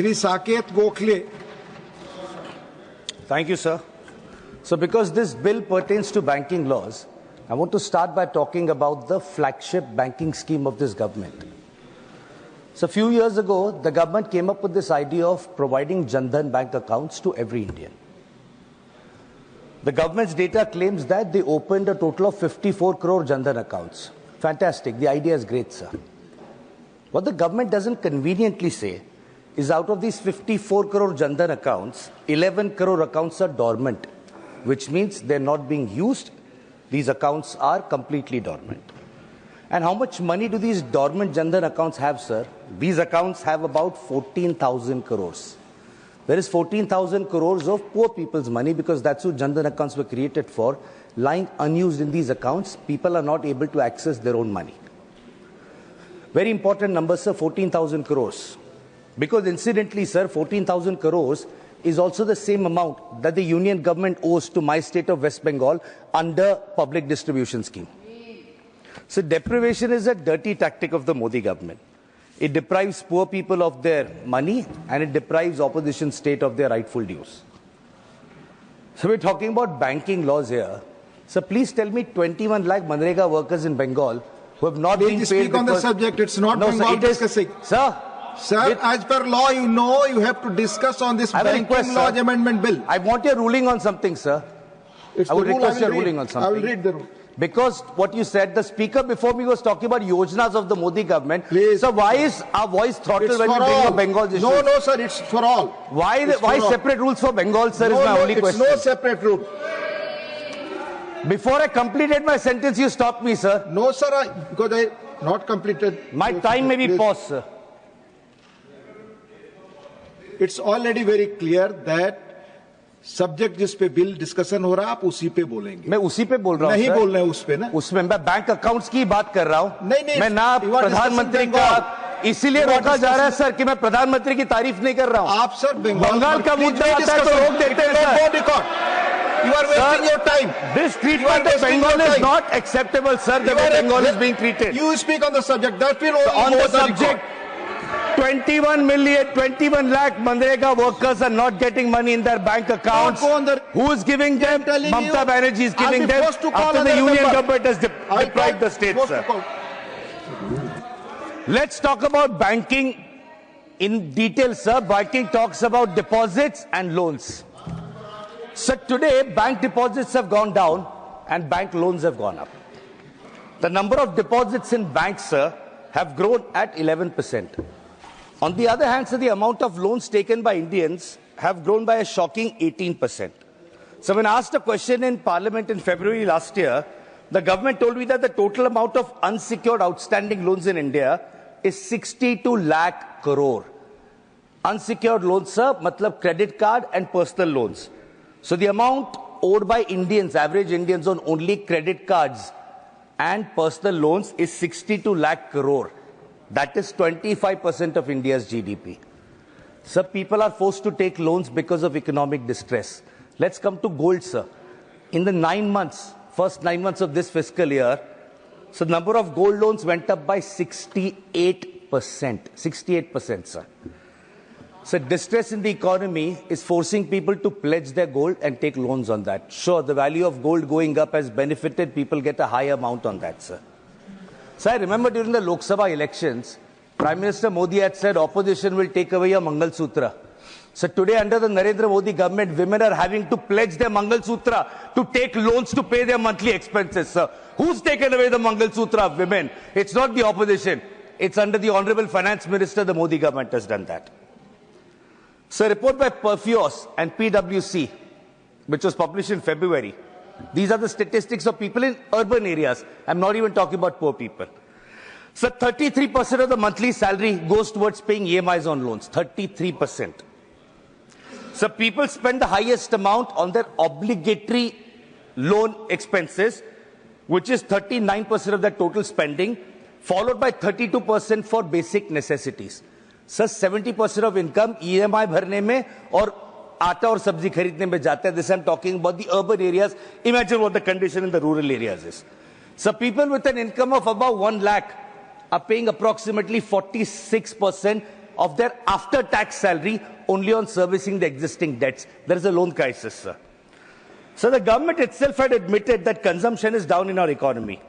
Shri Saket Gokhale. Thank you, sir. So because this bill pertains to banking laws, I want to start by talking about the flagship banking scheme of this government. So a few years ago, the government came up with this idea of providing Jan Dhan bank accounts to every Indian. The government's data claims that they opened a total of 54 crore Jan Dhan accounts. Fantastic. The idea is great, sir. What the government doesn't conveniently say is out of these 54 crore Jan Dhan accounts, 11 crore accounts are dormant, which means they're not being used. These accounts are completely dormant. And how much money do these dormant Jan Dhan accounts have, sir? These accounts have about 14,000 crores. There is 14,000 crores of poor people's money because that's who Jan Dhan accounts were created for, lying unused in these accounts. People are not able to access their own money. Very important number, sir, 14,000 crores. Because incidentally, sir, 14,000 crores is also the same amount that the union government owes to my state of West Bengal under public distribution scheme. So deprivation is a dirty tactic of the Modi government. It deprives poor people of their money and it deprives opposition state of their rightful dues. So we're talking about banking laws here. So please tell me 21 lakh Manrega workers in Bengal who have not been paid. Speak on the subject. It's not Bengal discussing. Sir, as per law, you know you have to discuss on this banking law amendment bill. I want your ruling on something, sir. I would request your ruling on something. I will read the rule. Because what you said, the speaker before me was talking about yojnas of the Modi government. Please. So why is our voice throttled when we bring up Bengal's issues? No, sir, it's for all. Why separate rules for Bengal, sir, is my only question. No separate rule. Before I completed my sentence, you stopped me, sir. No, sir, because I not completed. My time may be paused, sir. It's already very clear that subject जिस पे bill discussion हो रहा है आप उसी पे बोलेंगे. मैं उसी पे बोल रहा हूँ. नहीं बोल रहे उस पे ना. उसमें मैं बैंक अकाउंट्स की बात कर रहा हूँ. नहीं मैं ना प्रधानमंत्री का इसीलिए रोका जा रहा है सर कि मैं प्रधानमंत्री की तारीफ नहीं कर रहा हूँ. आप सर बंगाल का मुद्दा आता है तो रोक देते हैं sir. You are wasting your time. This treatment of Bengal is not acceptable, sir. The way Bengal is being treated. You speak on the subject. That will on the subject. 21 lakh Manrega workers are not getting money in their bank accounts. Who is giving them? Mamata Banerjee is giving them after the union government has deprived the state, sir. Let's talk about banking in detail, sir. Banking talks about deposits and loans. So today, bank deposits have gone down and bank loans have gone up. The number of deposits in banks, sir, have grown at 11%. On the other hand, sir, the amount of loans taken by Indians have grown by a shocking 18%. So when asked a question in Parliament in February last year, the government told me that the total amount of unsecured outstanding loans in India is 62 lakh crore. Unsecured loans, sir, matlab credit card and personal loans. So the amount owed by Indians, average Indians on only credit cards and personal loans is 62 lakh crore. That is 25% of India's GDP. So people are forced to take loans because of economic distress. Let's come to gold, sir. In the first 9 months of this fiscal year, so the number of gold loans went up by 68%. 68%, sir. So distress in the economy is forcing people to pledge their gold and take loans on that. Sure, the value of gold going up has benefited people get a high amount on that, sir. So I remember during the Lok Sabha elections, Prime Minister Modi had said opposition will take away your Mangal Sutra. So today under the Narendra Modi government, women are having to pledge their Mangal Sutra to take loans to pay their monthly expenses, sir. Who's taken away the Mangal Sutra of women? It's not the opposition. It's under the Honorable Finance Minister, the Modi government has done that. So a report by Perfios and PwC, which was published in February, these are the statistics of people in urban areas. I'm not even talking about poor people. So 33% of the monthly salary goes towards paying EMIs on loans. 33%. So people spend the highest amount on their obligatory loan expenses, which is 39% of their total spending, followed by 32% for basic necessities. So 70% of income EMI भरने में और आटा और सब्जी खरीदने में जाता है. This I'm talking about the urban areas. Imagine what the condition in the rural areas is. So people with an income of about 1 lakh are paying approximately 46% of their after-tax salary only on servicing the existing debts. There is a loan crisis, sir. So the government itself had admitted that consumption is down in our economy.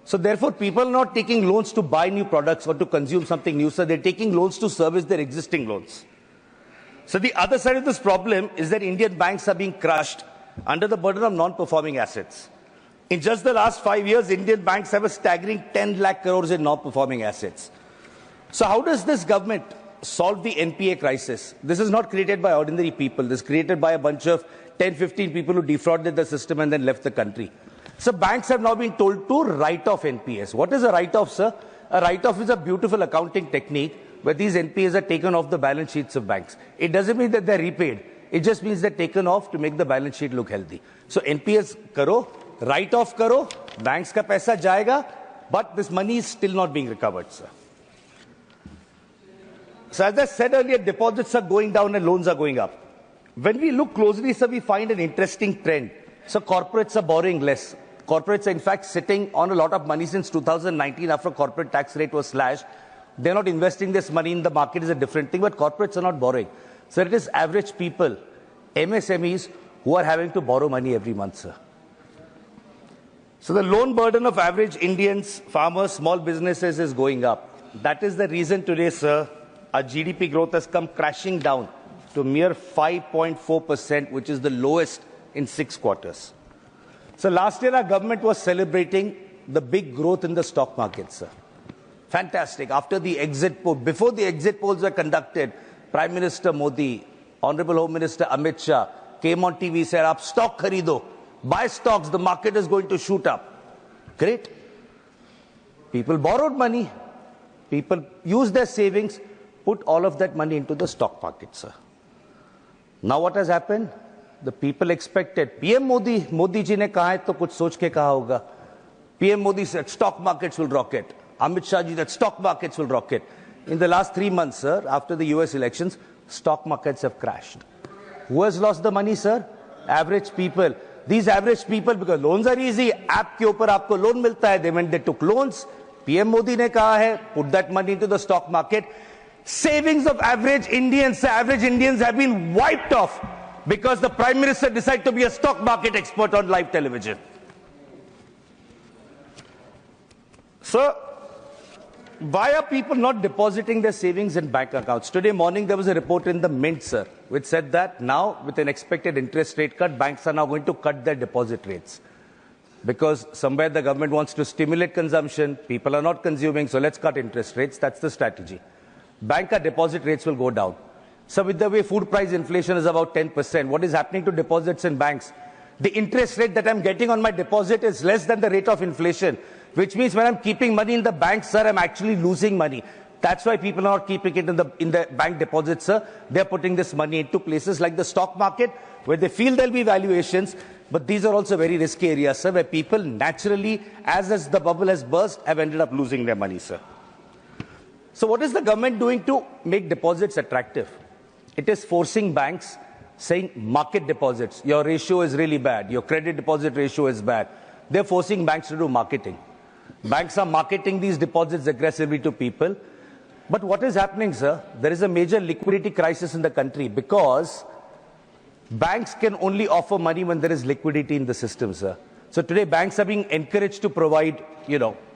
So therefore, people are not taking loans to buy new products or to consume something new, so they're taking loans to service their existing loans. So the other side of this problem is that Indian banks are being crushed under the burden of non-performing assets. In just the last 5 years, Indian banks have a staggering 10 lakh crores in non-performing assets. So how does this government solve the NPA crisis? This is not created by ordinary people. This is created by a bunch of 10, 15 people who defrauded the system and then left the country. So banks have now been told to write off NPAs. What is a write-off, sir? A write-off is a beautiful accounting technique where these NPAs are taken off the balance sheets of banks. It doesn't mean that they're repaid. It just means they're taken off to make the balance sheet look healthy. So NPAs karo, write-off karo, banks ka paisa jayega, but this money is still not being recovered, sir. So as I said earlier, deposits are going down and loans are going up. When we look closely, sir, we find an interesting trend. So corporates are borrowing less. Corporates are in fact sitting on a lot of money since 2019 after corporate tax rate was slashed. They're not investing this money in the market is a different thing, but corporates are not borrowing. So it is average people, MSMEs, who are having to borrow money every month, sir. So the loan burden of average Indians, farmers, small businesses is going up. That is the reason today, sir, our GDP growth has come crashing down to mere 5.4%, which is the lowest in 6 quarters. So last year, our government was celebrating the big growth in the stock market, sir. Fantastic. After the exit poll, before the exit polls were conducted, Prime Minister Modi, Honorable Home Minister Amit Shah came on TV, said, "Aap stock kharido, buy stocks, the market is going to shoot up." Great. People borrowed money. People used their savings, put all of that money into the stock market, sir. Now what has happened? The people expected. PM Modi ji ne kaha hai to kuch soch ke kaha hoga. PM Modi said stock markets will rocket. Amit Shah ji said stock markets will rocket. In the last 3 months, sir, after the US elections, stock markets have crashed. Who has lost the money, sir? Average people. These average people, because loans are easy, app ke upar aapko loan milta hai, they went, they took loans. PM Modi ne kaha hai, put that money into the stock market. Savings of average Indians have been wiped off because the Prime Minister decided to be a stock market expert on live television. So, why are people not depositing their savings in bank accounts? Today morning there was a report in the Mint, sir, which said that now with an expected interest rate cut, banks are now going to cut their deposit rates. Because somewhere the government wants to stimulate consumption, people are not consuming, so let's cut interest rates. That's the strategy. Banker deposit rates will go down. So with the way food price inflation is about 10%, what is happening to deposits in banks? The interest rate that I'm getting on my deposit is less than the rate of inflation, which means when I'm keeping money in the bank, sir, I'm actually losing money. That's why people are not keeping it in the bank deposits, sir. They're putting this money into places like the stock market, where they feel there'll be valuations, but these are also very risky areas, sir, where people naturally, as the bubble has burst, have ended up losing their money, sir. So what is the government doing to make deposits attractive? It is forcing banks, saying market deposits, your ratio is really bad, your credit deposit ratio is bad. They're forcing banks to do marketing. Banks are marketing these deposits aggressively to people. But what is happening, sir? There is a major liquidity crisis in the country because banks can only offer money when there is liquidity in the system, sir. So today banks are being encouraged to provide,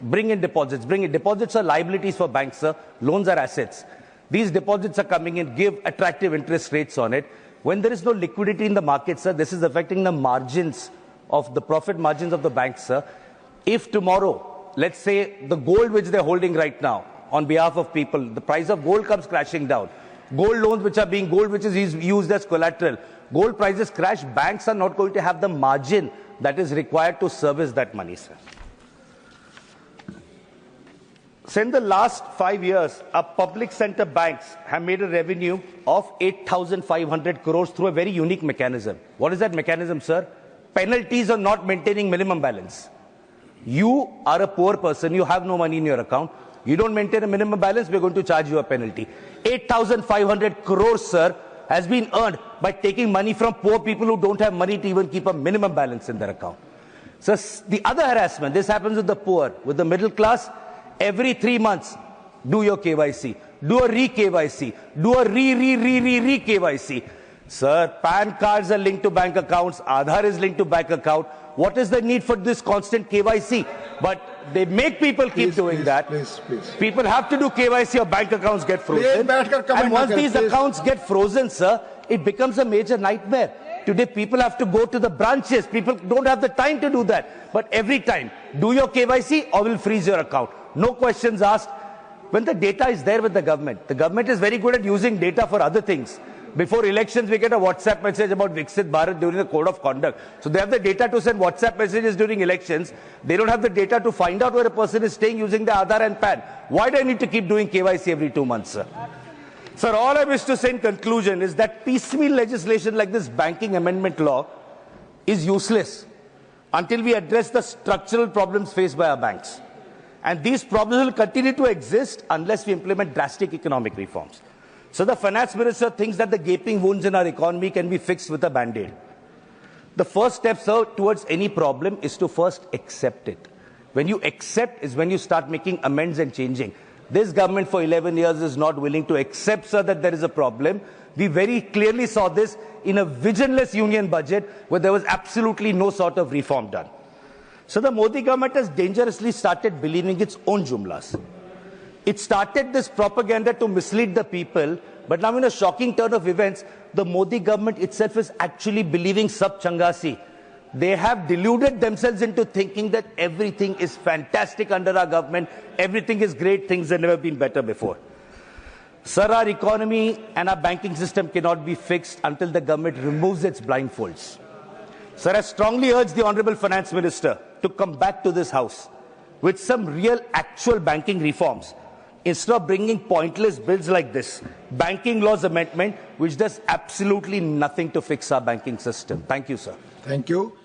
bring in deposits. Deposits are liabilities for banks, sir. Loans are assets. These deposits are coming in, give attractive interest rates on it. When there is no liquidity in the market, sir, this is affecting the margins of the profit margins of the banks, sir. If tomorrow, let's say the gold which they're holding right now on behalf of people, the price of gold comes crashing down. Gold loans which is used as collateral, gold prices crash, banks are not going to have the margin that is required to service that money, sir. So in the last 5 years, our public sector banks have made a revenue of 8,500 crores through a very unique mechanism. What is that mechanism, sir? Penalties on not maintaining minimum balance. You are a poor person, you have no money in your account, you don't maintain a minimum balance, we're going to charge you a penalty. 8,500 crores, sir, has been earned by taking money from poor people who don't have money to even keep a minimum balance in their account. So the other harassment, this happens with the poor. With the middle class, every 3 months, do your KYC. do a re-KYC, do a re-KYC. Sir, PAN cards are linked to bank accounts, Aadhaar is linked to bank account. What is the need for this constant KYC? But they make people keep doing that. Please. People have to do KYC or bank accounts get frozen. And once these accounts get frozen, sir, it becomes a major nightmare. Today, people have to go to the branches. People don't have the time to do that. But every time, do your KYC or we'll freeze your account. No questions asked. When the data is there with the government is very good at using data for other things. Before elections, we get a WhatsApp message about Viksit Bharat during the code of conduct. So they have the data to send WhatsApp messages during elections. They don't have the data to find out where a person is staying using the Aadhaar and PAN. Why do I need to keep doing KYC every 2 months, sir? Sir, all I wish to say in conclusion is that piecemeal legislation like this banking amendment law is useless until we address the structural problems faced by our banks. And these problems will continue to exist unless we implement drastic economic reforms. So the finance minister thinks that the gaping wounds in our economy can be fixed with a band-aid. The first step, sir, towards any problem is to first accept it. When you accept is when you start making amends and changing. This government for 11 years is not willing to accept, sir, that there is a problem. We very clearly saw this in a visionless union budget where there was absolutely no sort of reform done. So the Modi government has dangerously started believing its own jumlas. It started this propaganda to mislead the people, but now in a shocking turn of events, the Modi government itself is actually believing sab changasi. They have deluded themselves into thinking that everything is fantastic under our government, everything is great, things have never been better before. Sir, our economy and our banking system cannot be fixed until the government removes its blindfolds. Sir, I strongly urge the Honorable Finance Minister to come back to this House with some real actual banking reforms, instead of bringing pointless bills like this, banking laws amendment, which does absolutely nothing to fix our banking system. Thank you, sir. Thank you.